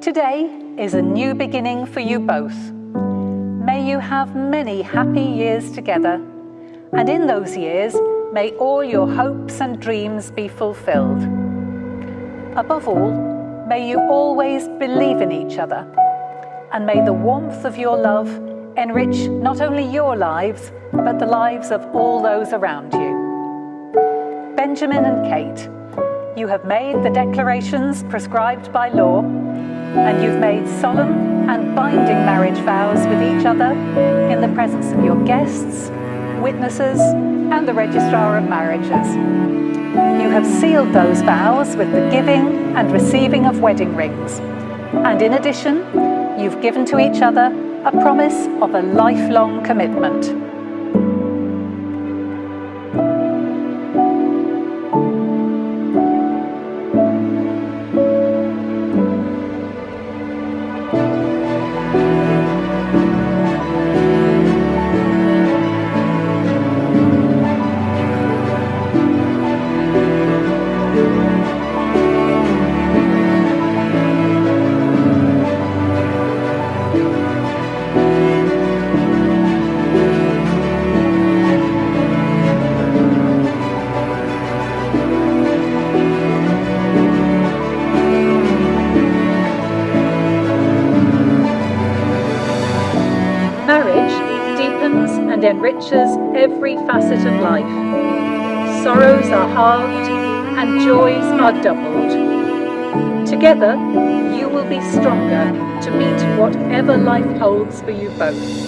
Today is a new beginning for you both. May you have many happy years together, and in those years, may all your hopes and dreams be fulfilled. Above all, may you always believe in each other, and may the warmth of your love enrich not only your lives, but the lives of all those around you. Benjamin and Kate, you have made the declarations prescribed by law, and you've made solemn and binding marriage vows with each other in the presence of your guests, witnesses, and the Registrar of Marriages. You have sealed those vows with the giving and receiving of wedding rings, and in addition, you've given to each other a promise of a lifelong commitment. Marriage deepens and enriches every facet of life. Sorrows are halved and joys are doubled. Together, you will be stronger to meet whatever life holds for you both.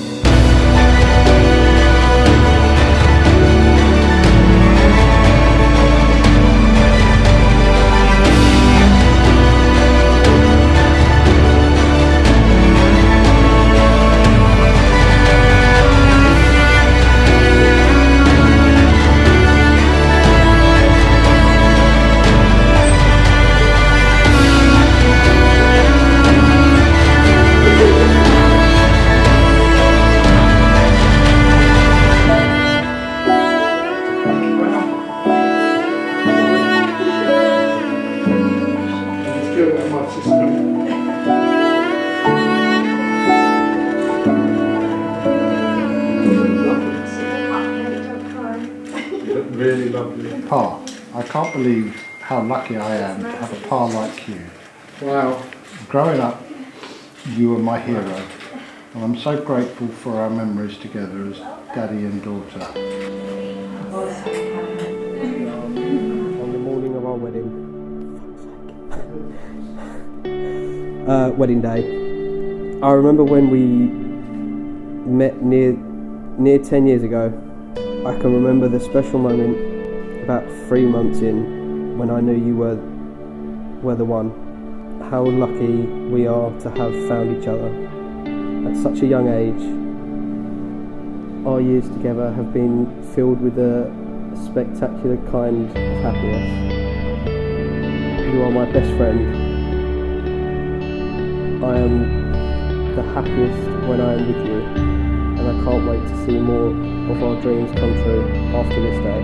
Really lovely. Pa, I can't believe how lucky I am to have a pa like you. Wow. Growing up, you were my hero, and I'm so grateful for our memories together as daddy and daughter. On the morning of our wedding day, I remember when we met near 10 years ago. I can remember the special moment about 3 months in when I knew you were the one. How lucky we are to have found each other at such a young age. Our years together have been filled with a spectacular kind of happiness. You are my best friend. I am the happiest when I am with you, and I can't wait to see more of our dreams come true after this day.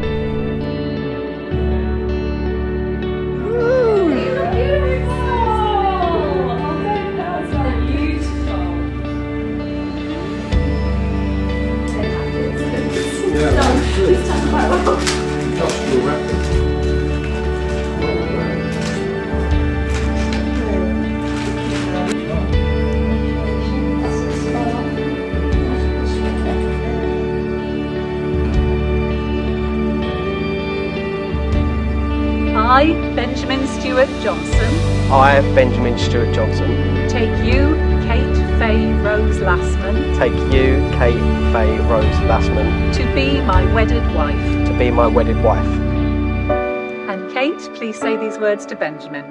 I, Benjamin Stewart Johnson, I, Benjamin Stewart Johnson, take you, Kate Fay Rose Lassman, take you, Kate Fay Rose Lassman, to be my wedded wife. to be my wedded wife. And Kate, please say these words to Benjamin.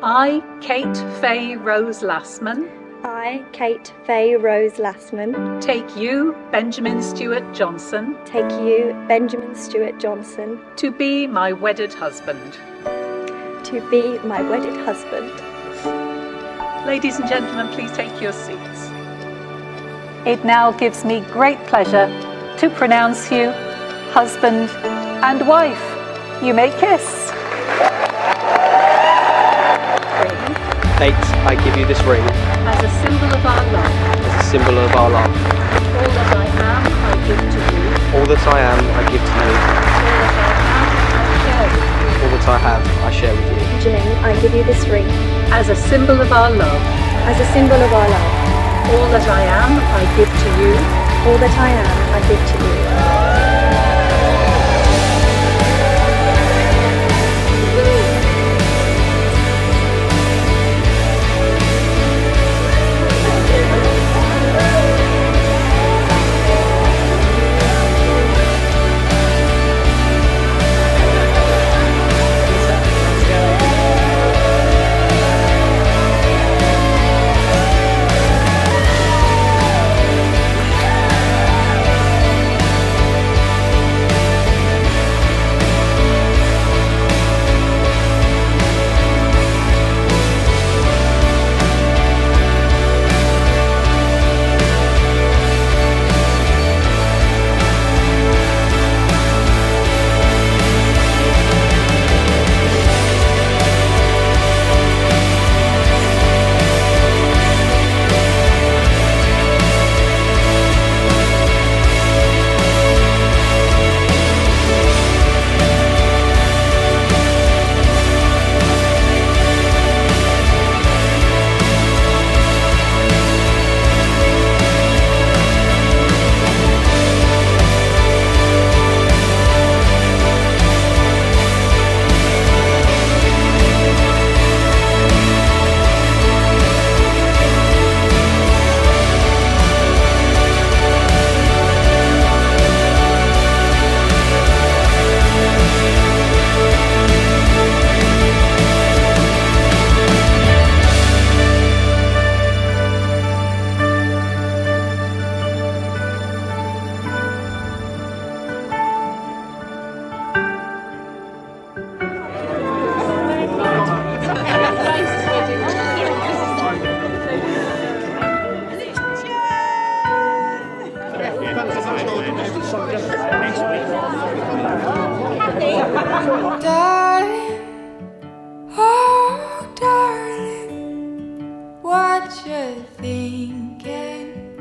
I, Kate Fay Rose Lassman, I, Kate Fay Rose Lassman, take you, Benjamin Stewart Johnson, take you, Benjamin Stewart Johnson, to be my wedded husband. to be my wedded husband. Ladies and gentlemen, please take your seats. It now gives me great pleasure to pronounce you husband and wife. You may kiss. 3, Kate, I give you this ring as a symbol of our love. as a symbol of our love. All that I am, I give to you. All that I am, I give to you. All that I have, I share with you. All that I have, I share with you. Janine, I give you this ring As a symbol of our love. as a symbol of our love. All that I am, I give to you. All that I am, I give to you. Darling, oh darling, what you thinking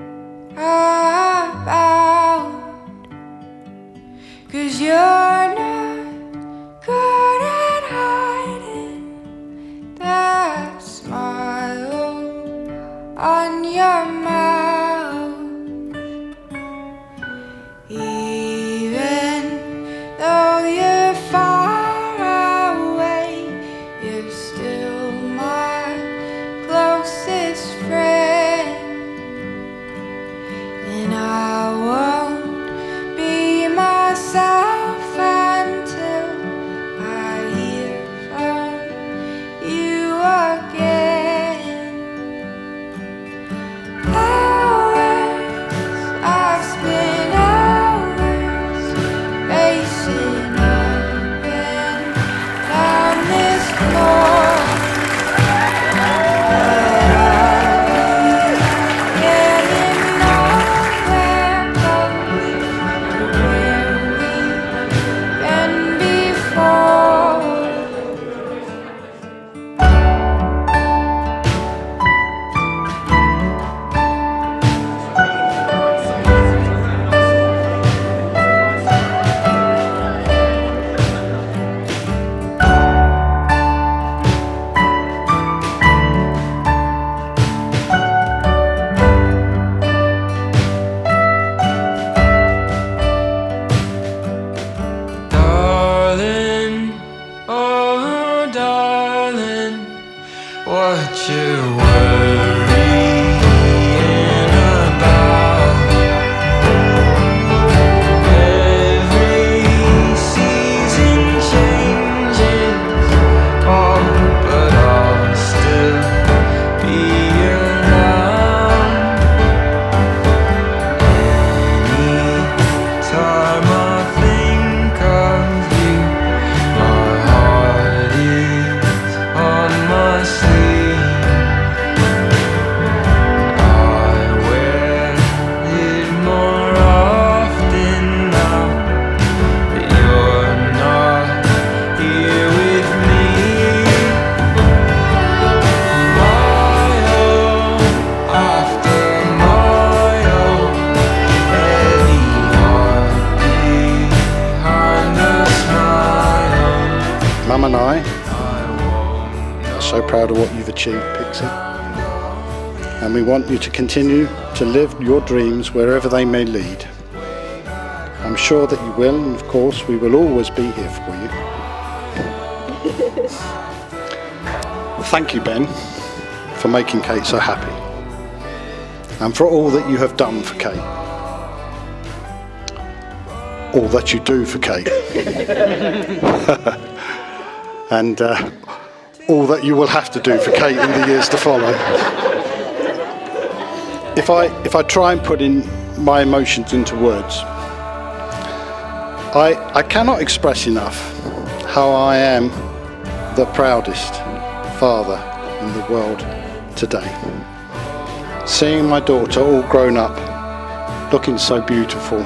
about? 'Cause you're not good at hiding that smile on your mouth. Even though you're far away, you're still my closest friend. And I won't be myself until I hear from you again. Hours I've spent, hours racing up and down this floor, but I'll be getting nowhere close to where we've been before. Darling, oh darling, what you worrying about? Every season changes, oh, but I'll still be around. Anytime I think of you, my heart is on my sleeve. I are so proud of what you've achieved, Pixie. And we want you to continue to live your dreams wherever they may lead. I'm sure that you will, and of course we will always be here for you. Thank you, Ben, for making Kate so happy, and for all that you have done for Kate. All that you do for Kate. And all that you will have to do for Kate in the years to follow. If I try and put in my emotions into words, I cannot express enough how I am the proudest father in the world today. Seeing my daughter all grown up, looking so beautiful,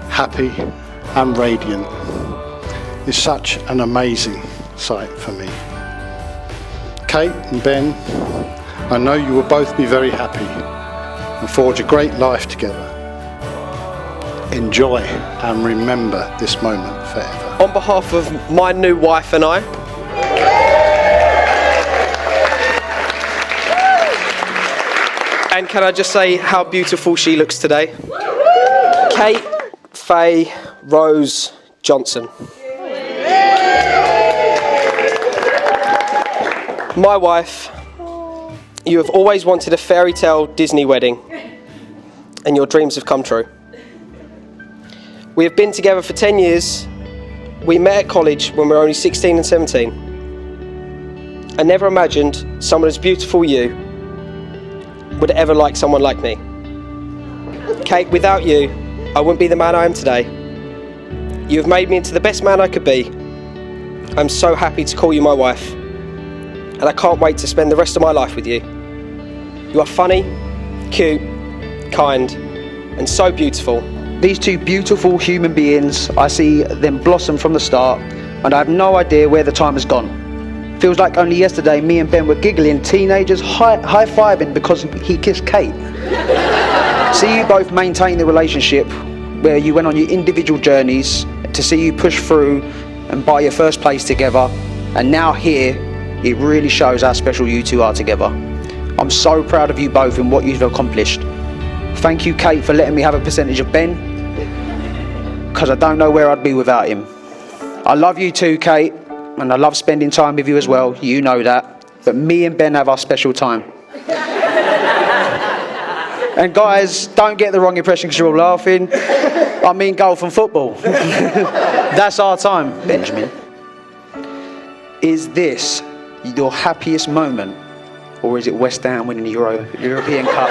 happy and radiant, is such an amazing sight for me. Kate and Ben, I know you will both be very happy and forge a great life together. Enjoy and remember this moment forever. On behalf of my new wife and I, and can I just say how beautiful she looks today? Kate Faye Rose Johnson. My wife, you have always wanted a fairy tale Disney wedding, and your dreams have come true. We have been together for 10 years. We met at college when we were only 16 and 17. I never imagined someone as beautiful as you would ever like someone like me. Kate, without you, I wouldn't be the man I am today. You have made me into the best man I could be. I'm so happy to call you my wife, and I can't wait to spend the rest of my life with you. You are funny, cute, kind, and so beautiful. These two beautiful human beings, I see them blossom from the start, and I have no idea where the time has gone. Feels like only yesterday me and Ben were giggling, teenagers high-fiving because he kissed Kate. See you both maintain the relationship where you went on your individual journeys, to see you push through and buy your first place together, and now here, it really shows how special you two are together. I'm so proud of you both and what you've accomplished. Thank you, Kate, for letting me have a percentage of Ben, because I don't know where I'd be without him. I love you too, Kate, and I love spending time with you as well, you know that, but me and Ben have our special time. And guys, don't get the wrong impression because you're all laughing. I mean golf and football. That's our time. Benjamin, is this your happiest moment, or is it West Ham winning the European Cup?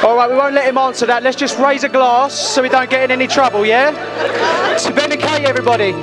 All right, we won't let him answer that. Let's just raise a glass so we don't get in any trouble, yeah? To Ben and Kate, everybody.